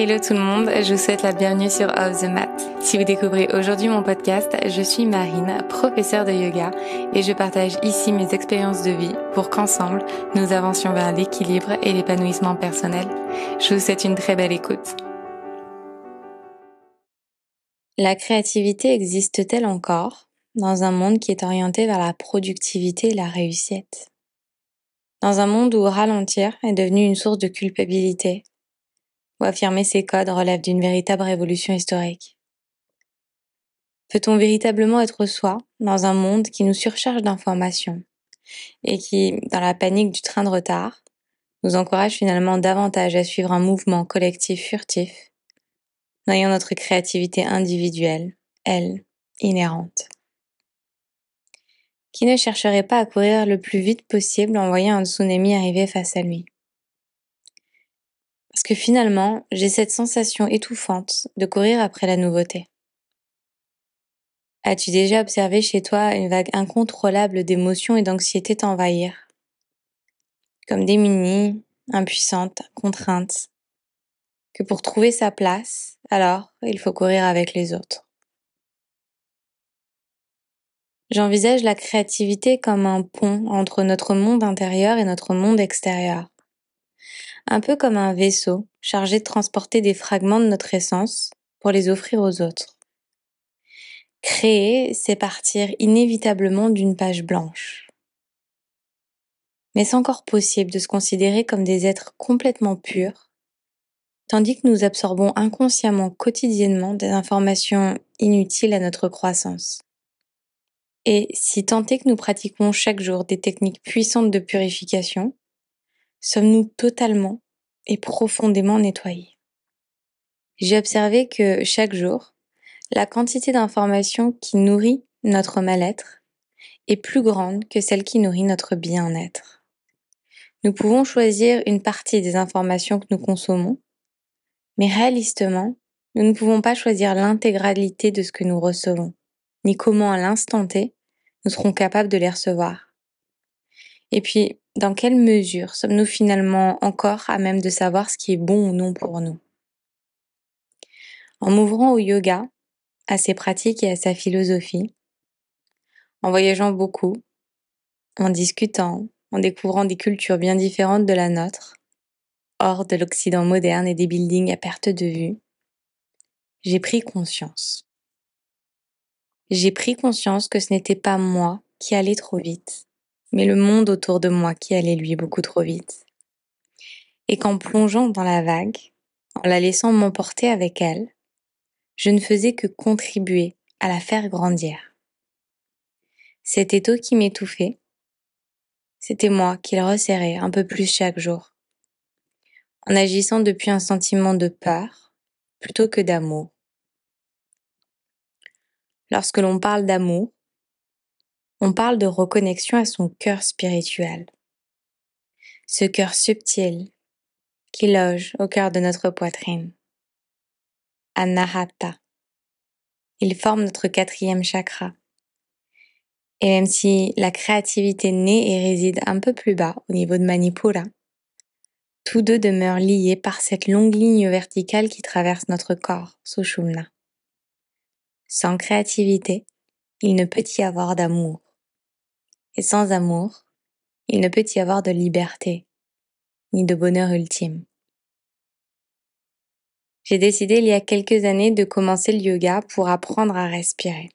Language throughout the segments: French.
Hello tout le monde, je vous souhaite la bienvenue sur Off the Mat. Si vous découvrez aujourd'hui mon podcast, je suis Marine, professeure de yoga, et je partage ici mes expériences de vie pour qu'ensemble, nous avancions vers l'équilibre et l'épanouissement personnel. Je vous souhaite une très belle écoute. La créativité existe-t-elle encore dans un monde qui est orienté vers la productivité et la réussite? Dans un monde où ralentir est devenu une source de culpabilité, où affirmer ses codes relève d'une véritable révolution historique. Peut-on véritablement être soi dans un monde qui nous surcharge d'informations et qui, dans la panique du train de retard, nous encourage finalement davantage à suivre un mouvement collectif furtif, noyant notre créativité individuelle, elle, inhérente? Qui ne chercherait pas à courir le plus vite possible en voyant un tsunami arriver face à lui? Parce que finalement, j'ai cette sensation étouffante de courir après la nouveauté. As-tu déjà observé chez toi une vague incontrôlable d'émotions et d'anxiété t'envahir? Comme démunie, impuissante, contrainte, que pour trouver sa place, alors il faut courir avec les autres. J'envisage la créativité comme un pont entre notre monde intérieur et notre monde extérieur. Un peu comme un vaisseau chargé de transporter des fragments de notre essence pour les offrir aux autres. Créer, c'est partir inévitablement d'une page blanche. Mais c'est encore possible de se considérer comme des êtres complètement purs, tandis que nous absorbons inconsciemment quotidiennement des informations inutiles à notre croissance. Et si tant est que nous pratiquons chaque jour des techniques puissantes de purification, sommes-nous totalement et profondément nettoyés? J'ai observé que chaque jour, la quantité d'informations qui nourrit notre mal-être est plus grande que celle qui nourrit notre bien-être. Nous pouvons choisir une partie des informations que nous consommons, mais réalistement, nous ne pouvons pas choisir l'intégralité de ce que nous recevons, ni comment à l'instant T, nous serons capables de les recevoir. Et puis, dans quelle mesure sommes-nous finalement encore à même de savoir ce qui est bon ou non pour nous? En m'ouvrant au yoga, à ses pratiques et à sa philosophie, en voyageant beaucoup, en discutant, en découvrant des cultures bien différentes de la nôtre, hors de l'Occident moderne et des buildings à perte de vue, j'ai pris conscience. J'ai pris conscience que ce n'était pas moi qui allais trop vite, mais le monde autour de moi qui allait lui beaucoup trop vite. Et qu'en plongeant dans la vague, en la laissant m'emporter avec elle, je ne faisais que contribuer à la faire grandir. Cet étau qui m'étouffait, c'était moi qui le resserrais un peu plus chaque jour, en agissant depuis un sentiment de peur plutôt que d'amour. Lorsque l'on parle d'amour, on parle de reconnexion à son cœur spirituel. Ce cœur subtil qui loge au cœur de notre poitrine. Anahata. Il forme notre 4e chakra. Et même si la créativité naît et réside un peu plus bas au niveau de Manipura, tous deux demeurent liés par cette longue ligne verticale qui traverse notre corps, Sushumna. Sans créativité, il ne peut y avoir d'amour. Et sans amour, il ne peut y avoir de liberté, ni de bonheur ultime. J'ai décidé il y a quelques années de commencer le yoga pour apprendre à respirer.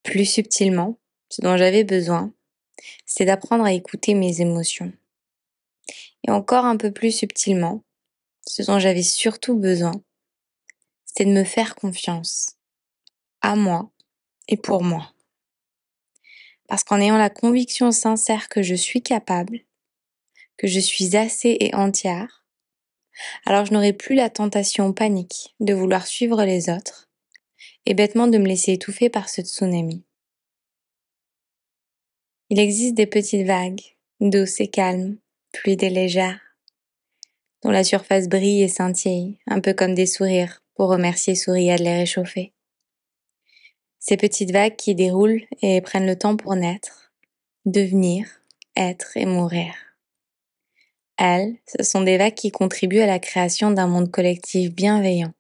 Plus subtilement, ce dont j'avais besoin, c'est d'apprendre à écouter mes émotions. Et encore un peu plus subtilement, ce dont j'avais surtout besoin, c'était de me faire confiance, à moi et pour moi. Parce qu'en ayant la conviction sincère que je suis capable, que je suis assez et entière, alors je n'aurai plus la tentation panique de vouloir suivre les autres et bêtement de me laisser étouffer par ce tsunami. Il existe des petites vagues, douces et calmes, fluides et légères, dont la surface brille et scintille, un peu comme des sourires, pour remercier Souria de les réchauffer. Ces petites vagues qui déroulent et prennent le temps pour naître, devenir, être et mourir. elles, ce sont des vagues qui contribuent à la création d'un monde collectif bienveillant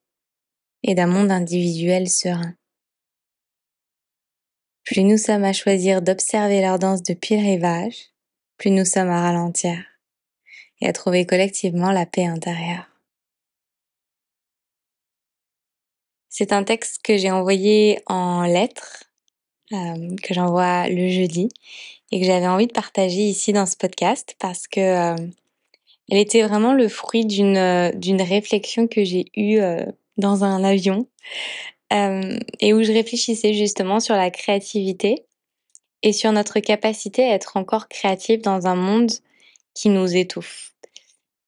et d'un monde individuel serein. Plus nous sommes à choisir d'observer leur danse depuis le rivage, plus nous sommes à ralentir et à trouver collectivement la paix intérieure. C'est un texte que j'ai envoyé en lettres, que j'envoie le jeudi et que j'avais envie de partager ici dans ce podcast parce que elle était vraiment le fruit d'une réflexion que j'ai eue dans un avion et où je réfléchissais justement sur la créativité et sur notre capacité à être encore créatif dans un monde qui nous étouffe.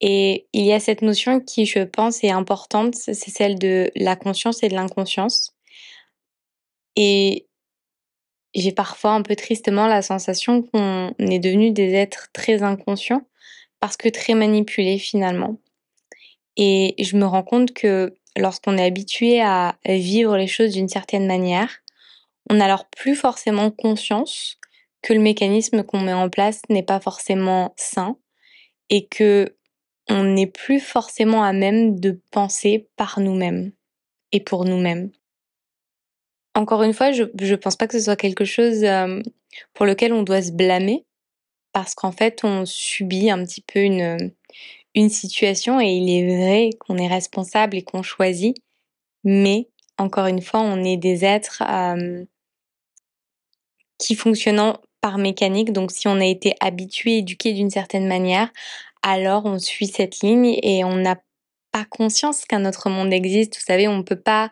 Et il y a cette notion qui, je pense, est importante, c'est celle de la conscience et de l'inconscience. Et j'ai parfois un peu tristement la sensation qu'on est devenu des êtres très inconscients parce que très manipulés finalement. Et je me rends compte que lorsqu'on est habitué à vivre les choses d'une certaine manière, on n'a alors plus forcément conscience que le mécanisme qu'on met en place n'est pas forcément sain et que on n'est plus forcément à même de penser par nous-mêmes et pour nous-mêmes. Encore une fois, je pense pas que ce soit quelque chose pour lequel on doit se blâmer parce qu'en fait, on subit un petit peu une situation et il est vrai qu'on est responsable et qu'on choisit, mais encore une fois, on est des êtres qui fonctionnent par mécanique. Donc, si on a été habitué, éduqué d'une certaine manière, alors on suit cette ligne et on n'a pas conscience qu'un autre monde existe. Vous savez, on ne peut pas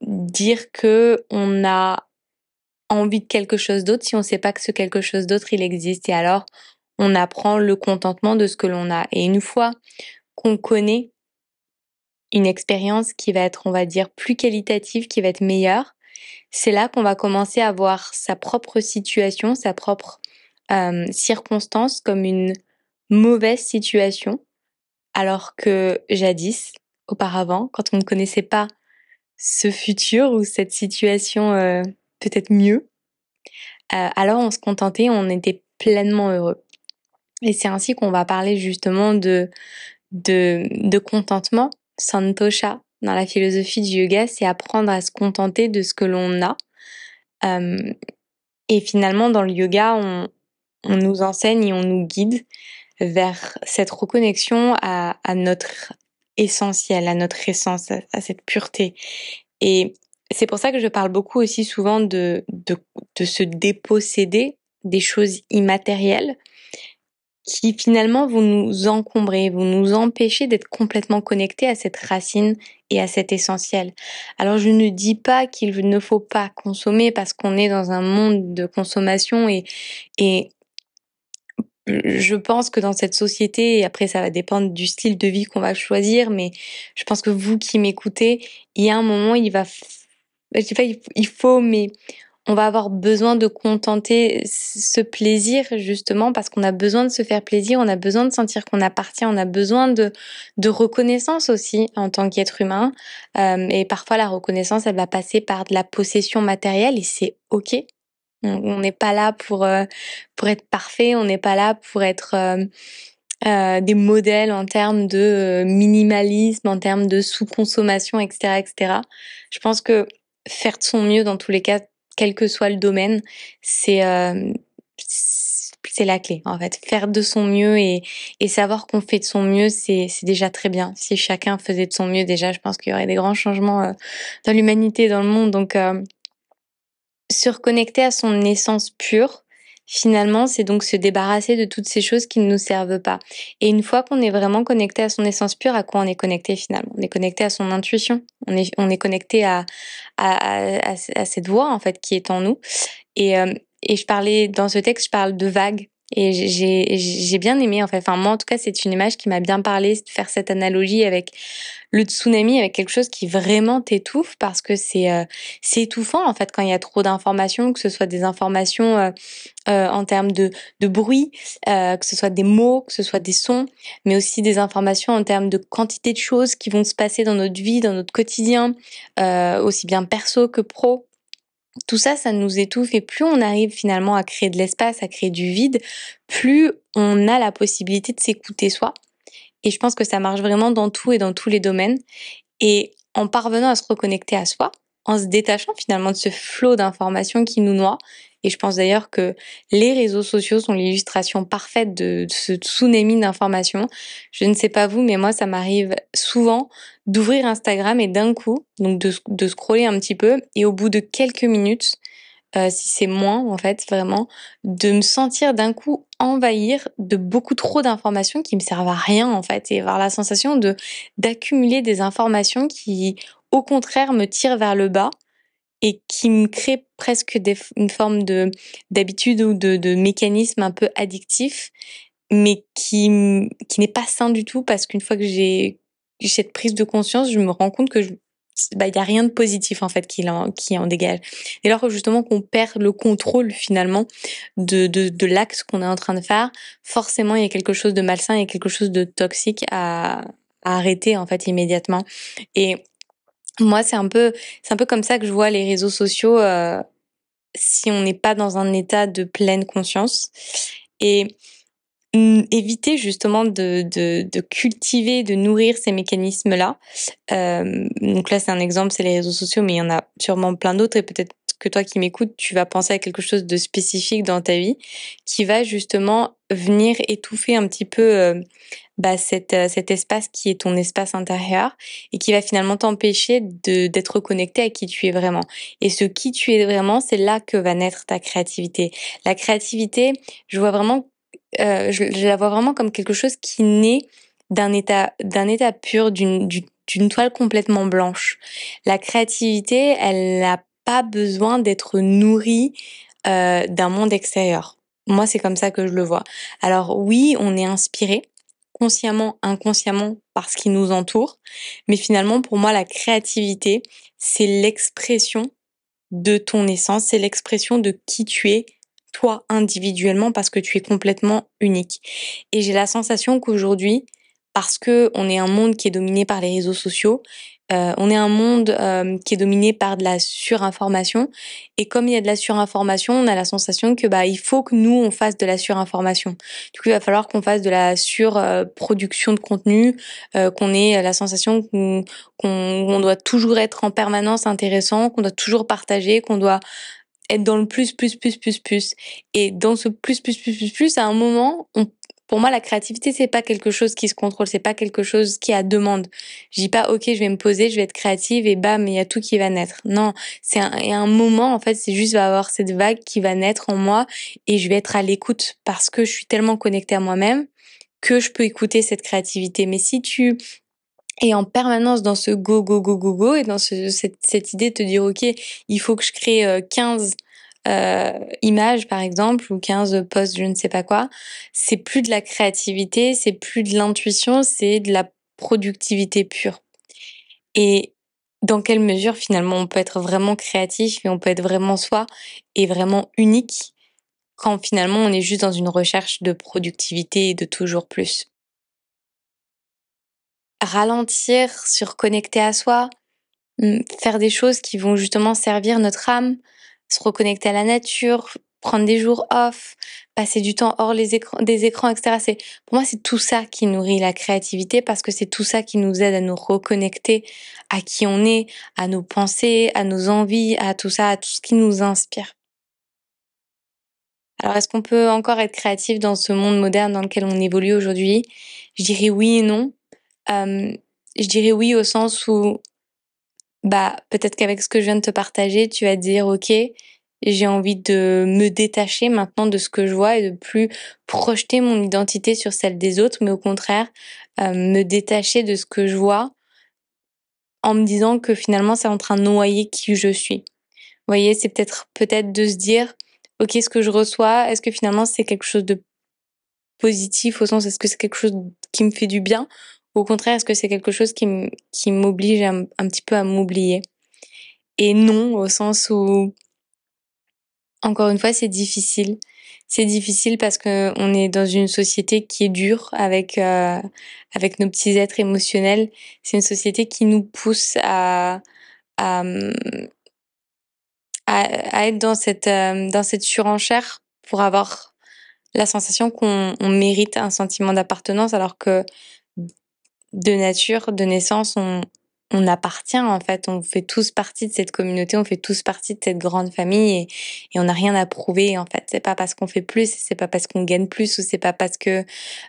dire que on a envie de quelque chose d'autre si on ne sait pas que ce quelque chose d'autre il existe. Et alors, on apprend le contentement de ce que l'on a. Et une fois qu'on connaît une expérience qui va être, on va dire, plus qualitative, qui va être meilleure, c'est là qu'on va commencer à voir sa propre situation, sa propre circonstance comme une mauvaise situation, alors que jadis, auparavant, quand on ne connaissait pas ce futur ou cette situation peut-être mieux, alors on se contentait, on était pleinement heureux. Et c'est ainsi qu'on va parler justement de contentement. Santosha, dans la philosophie du yoga, c'est apprendre à se contenter de ce que l'on a. Et finalement, dans le yoga, on nous enseigne et on nous guide vers cette reconnexion à notre essentiel, à notre essence, à cette pureté. Et c'est pour ça que je parle beaucoup aussi souvent de se déposséder des choses immatérielles qui finalement vont nous encombrer, vont nous empêcher d'être complètement connectés à cette racine et à cet essentiel. Alors je ne dis pas qu'il ne faut pas consommer parce qu'on est dans un monde de consommation et je pense que dans cette société, et après ça va dépendre du style de vie qu'on va choisir, mais je pense que vous qui m'écoutez, il y a un moment, je dis pas il faut, mais on va avoir besoin de contenter ce plaisir justement parce qu'on a besoin de se faire plaisir, on a besoin de sentir qu'on appartient, on a besoin de reconnaissance aussi en tant qu'être humain. Et parfois la reconnaissance, elle va passer par de la possession matérielle et c'est ok. On n'est pas là pour être parfait, on n'est pas là pour être des modèles en termes de minimalisme, en termes de sous-consommation, etc., etc. Je pense que faire de son mieux dans tous les cas, quel que soit le domaine, c'est la clé en fait. Faire de son mieux et savoir qu'on fait de son mieux, c'est déjà très bien. Si chacun faisait de son mieux, déjà, je pense qu'il y aurait des grands changements dans l'humanité, dans le monde. Donc se reconnecter à son essence pure, finalement, c'est donc se débarrasser de toutes ces choses qui ne nous servent pas. Et une fois qu'on est vraiment connecté à son essence pure, à quoi on est connecté finalement? On est connecté à son intuition. On est connecté à cette voix en fait qui est en nous. Et je parlais dans ce texte, je parle de vagues. Et j'ai bien aimé en fait. Enfin moi en tout cas c'est une image qui m'a bien parlé, de faire cette analogie avec le tsunami, avec quelque chose qui vraiment t'étouffe parce que c'est étouffant en fait quand il y a trop d'informations, que ce soit des informations en termes de bruit, que ce soit des mots, que ce soit des sons, mais aussi des informations en termes de quantité de choses qui vont se passer dans notre vie, dans notre quotidien, aussi bien perso que pro. Tout ça, ça nous étouffe et plus on arrive finalement à créer de l'espace, à créer du vide, plus on a la possibilité de s'écouter soi. Et je pense que ça marche vraiment dans tout et dans tous les domaines. Et en parvenant à se reconnecter à soi, en se détachant finalement de ce flot d'informations qui nous noie, et je pense d'ailleurs que les réseaux sociaux sont l'illustration parfaite de ce tsunami d'informations. Je ne sais pas vous, mais moi ça m'arrive souvent d'ouvrir Instagram et d'un coup, donc de scroller un petit peu, et au bout de quelques minutes, si c'est moins en fait vraiment, de me sentir d'un coup envahir de beaucoup trop d'informations qui me servent à rien en fait et avoir la sensation de d'accumuler des informations qui au contraire me tirent vers le bas et qui me créent presque une forme de d'habitude ou de mécanisme un peu addictif, mais qui n'est pas sain du tout parce qu'une fois que j'ai cette prise de conscience, je me rends compte que il y a rien de positif en fait qui en dégage. Dès lors que justement qu'on perd le contrôle finalement de l'axe qu'on est en train de faire, forcément il y a quelque chose de malsain, il y a quelque chose de toxique à arrêter en fait immédiatement. Et moi c'est un peu comme ça que je vois les réseaux sociaux, si on n'est pas dans un état de pleine conscience. Et éviter justement de cultiver, de nourrir ces mécanismes-là. Donc là, c'est un exemple, c'est les réseaux sociaux, mais il y en a sûrement plein d'autres et peut-être que toi qui m'écoutes, tu vas penser à quelque chose de spécifique dans ta vie qui va justement venir étouffer un petit peu, cet espace qui est ton espace intérieur et qui va finalement t'empêcher d'être connecté à qui tu es vraiment. Et ce qui tu es vraiment, c'est là que va naître ta créativité. La créativité, je vois vraiment je la vois vraiment comme quelque chose qui naît d'un état pur, d'une toile complètement blanche. La créativité, elle n'a pas besoin d'être nourrie, d'un monde extérieur. Moi, c'est comme ça que je le vois. Alors oui, on est inspiré, consciemment, inconsciemment, par ce qui nous entoure, mais finalement, pour moi, la créativité, c'est l'expression de ton essence, c'est l'expression de qui tu es, toi individuellement, parce que tu es complètement unique. Et j'ai la sensation qu'aujourd'hui, parce que on est un monde qui est dominé par les réseaux sociaux, on est un monde qui est dominé par de la surinformation. Et comme il y a de la surinformation, on a la sensation que il faut que nous on fasse de la surinformation. Du coup, il va falloir qu'on fasse de la surproduction de contenu, qu'on ait la sensation qu'on doit toujours être en permanence intéressant, qu'on doit toujours partager, qu'on doit être dans le plus, plus, plus, plus, plus. Et dans ce plus, plus, plus, plus, plus, à un moment, pour moi, la créativité, c'est pas quelque chose qui se contrôle, c'est pas quelque chose qui est à demande. Je dis pas, ok, je vais me poser, je vais être créative et bam, il y a tout qui va naître. Non, il y a un moment, en fait, c'est juste, va avoir cette vague qui va naître en moi et je vais être à l'écoute parce que je suis tellement connectée à moi-même que je peux écouter cette créativité. Mais si tu es en permanence dans ce go, go, go, go, go et dans cette idée de te dire, ok, il faut que je crée 15 images par exemple ou 15 posts, je ne sais pas quoi, c'est plus de la créativité, c'est plus de l'intuition, c'est de la productivité pure. Et dans quelle mesure finalement on peut être vraiment créatif et on peut être vraiment soi et vraiment unique quand finalement on est juste dans une recherche de productivité et de toujours plus. Ralentir, se reconnecter à soi, faire des choses qui vont justement servir notre âme, se reconnecter à la nature, prendre des jours off, passer du temps hors des écrans, etc. Pour moi, c'est tout ça qui nourrit la créativité parce que c'est tout ça qui nous aide à nous reconnecter à qui on est, à nos pensées, à nos envies, à tout ça, à tout ce qui nous inspire. Alors, est-ce qu'on peut encore être créatif dans ce monde moderne dans lequel on évolue aujourd'hui? Je dirais oui et non. Hem, je dirais oui au sens où peut-être qu'avec ce que je viens de te partager, tu vas te dire: «OK, j'ai envie de me détacher maintenant de ce que je vois et de plus projeter mon identité sur celle des autres, mais au contraire, me détacher de ce que je vois en me disant que finalement c'est en train de noyer qui je suis». Vous voyez? C'est peut-être de se dire: «OK, ce que je reçois, est-ce que finalement c'est quelque chose de positif au sens est-ce que c'est quelque chose qui me fait du bien? Ou au contraire, est-ce que c'est quelque chose qui m'oblige un petit peu à m'oublier?» Et non, au sens où, encore une fois, c'est difficile. C'est difficile parce que on est dans une société qui est dure avec nos petits êtres émotionnels. C'est une société qui nous pousse à, mmh, à être dans cette surenchère pour avoir la sensation qu'on mérite un sentiment d'appartenance alors que de nature, de naissance, on appartient en fait, on fait tous partie de cette communauté, on fait tous partie de cette grande famille et on n'a rien à prouver en fait. C'est pas parce qu'on fait plus, c'est pas parce qu'on gagne plus ou c'est pas parce que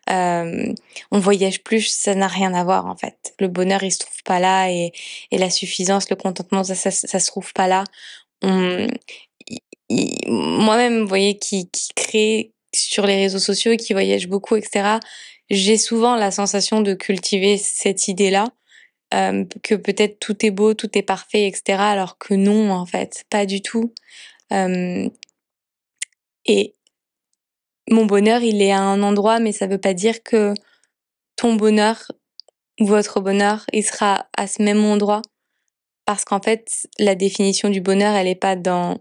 on voyage plus, ça n'a rien à voir en fait. Le bonheur il se trouve pas là et la suffisance, le contentement, ça se trouve pas là. On, Moi-même, vous voyez, qui crée sur les réseaux sociaux et qui voyage beaucoup, etc. J'ai souvent la sensation de cultiver cette idée-là, que peut-être tout est beau, tout est parfait, etc. Alors que non, en fait, pas du tout. Euh, et mon bonheur, il est à un endroit, mais ça veut pas dire que ton bonheur ou votre bonheur, il sera à ce même endroit. Parce qu'en fait, la définition du bonheur, elle est pas dans...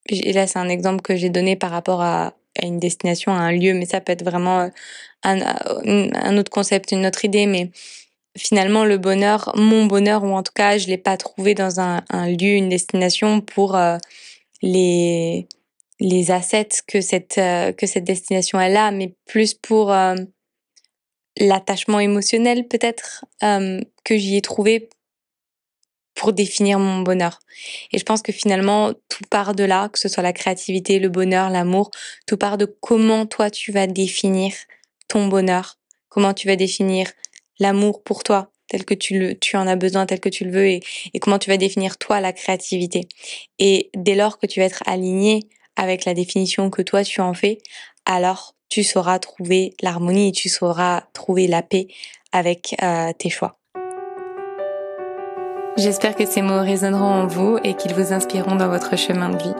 Et là, c'est un exemple que j'ai donné par rapport à une destination, à un lieu, mais ça peut être vraiment un autre concept, une autre idée. Mais finalement, le bonheur, mon bonheur, ou en tout cas, je l'ai pas trouvé dans un lieu, une destination pour les les assets que cette destination elle a, mais plus pour l'attachement émotionnel peut-être que j'y ai trouvé pour définir mon bonheur. Et je pense que finalement, tout part de là, que ce soit la créativité, le bonheur, l'amour, tout part de comment toi tu vas définir ton bonheur, comment tu vas définir l'amour pour toi, tel que tu en as besoin, tel que tu le veux, et comment tu vas définir toi la créativité. Et dès lors que tu vas être aligné avec la définition que toi tu en fais, alors tu sauras trouver l'harmonie et tu sauras trouver la paix avec tes choix. J'espère que ces mots résonneront en vous et qu'ils vous inspireront dans votre chemin de vie.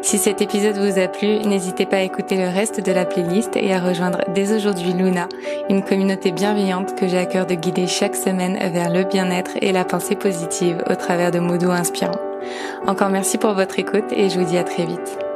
Si cet épisode vous a plu, n'hésitez pas à écouter le reste de la playlist et à rejoindre dès aujourd'hui Luna, une communauté bienveillante que j'ai à cœur de guider chaque semaine vers le bien-être et la pensée positive au travers de mots doux inspirants. Encore merci pour votre écoute et je vous dis à très vite.